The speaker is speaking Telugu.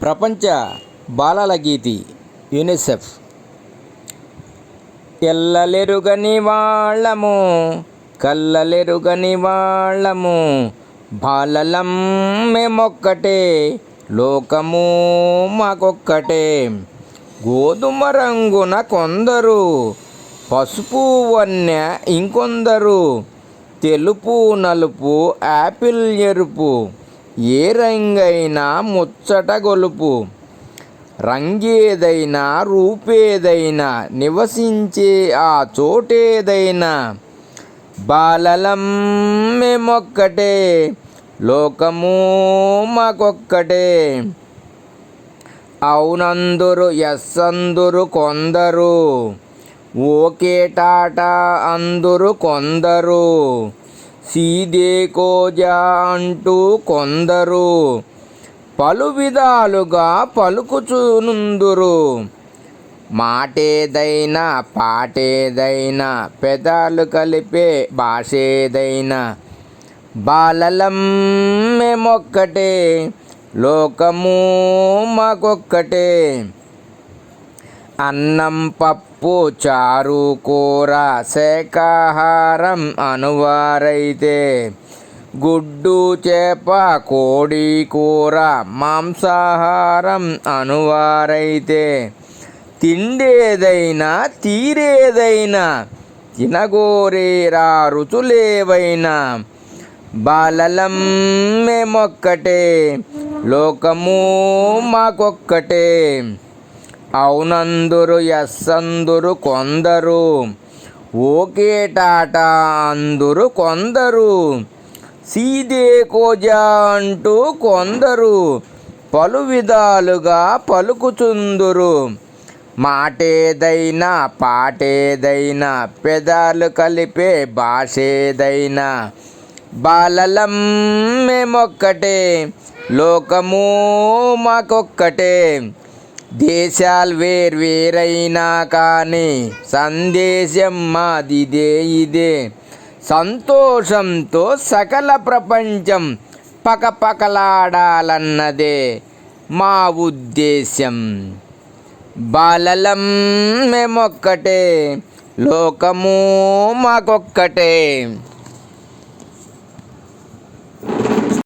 ప్రపంచ బాలల గీతి యునిసెఫ్. ఎల్లలెరుగని వాళ్ళము కల్లలెరుగని వాళ్ళము బాలలం మేమొక్కటే లోకము మాకొక్కటే. గోధుమ రంగున కొందరు, పసుపు వన్నె ఇంకొందరు, తెలుపు నలుపు యాపిల్ ఎరుపు, ఏ రంగైనా ముచ్చట గొలుపు. రంగేదైనా రూపేదైనా నివసించే ఆ చోటేదైనా బాలలం మేమొక్కటే లోకము మాకొక్కటే. అవునందురు ఎస్ అందురు కొందరు, ఓకే టాటా అందురు కొందరు, సీదే కోజా అంటూ కొందరు పలు విధాలుగా పలుకుచునుందురు. మాటేదైనా పాటేదైనా పెదాలు కలిపే భాషేదైనా బాలలం మేమొక్కటే లోకము మాకొక్కటే. అన్నం పప్పు చారు కూర శాకాహారం అనువారైతే, గుడ్డు చేప కోడి కూర మాంసాహారం అనువారైతే, తిండేదైనా తీరేదైనా తినగోరేరా రుచులేవైనా బాలలం మేమొక్కటే లోకము మాకొక్కటే. అవునందురు ఎస్ అందురు కొందరు, ఓకే టాటా అందురు కొందరు, సీదే కోజా అంటూ కొందరు పలు విధాలుగా పలుకుచుందురు. మాటేదైనా పాటేదైనా పెదాలు కలిపే భాషేదైనా బాలలం మేమొక్కటే లోకము మాకొక్కటే. దేశాలు వేర్వేరైనా కానీ సందేశం మాదిదే ఇదే, సంతోషంతో సకల ప్రపంచం పకపకలాడాలన్నదే మా ఉద్దేశ్యం. బాలలం మేమొక్కటే లోకము మాకొక్కటే.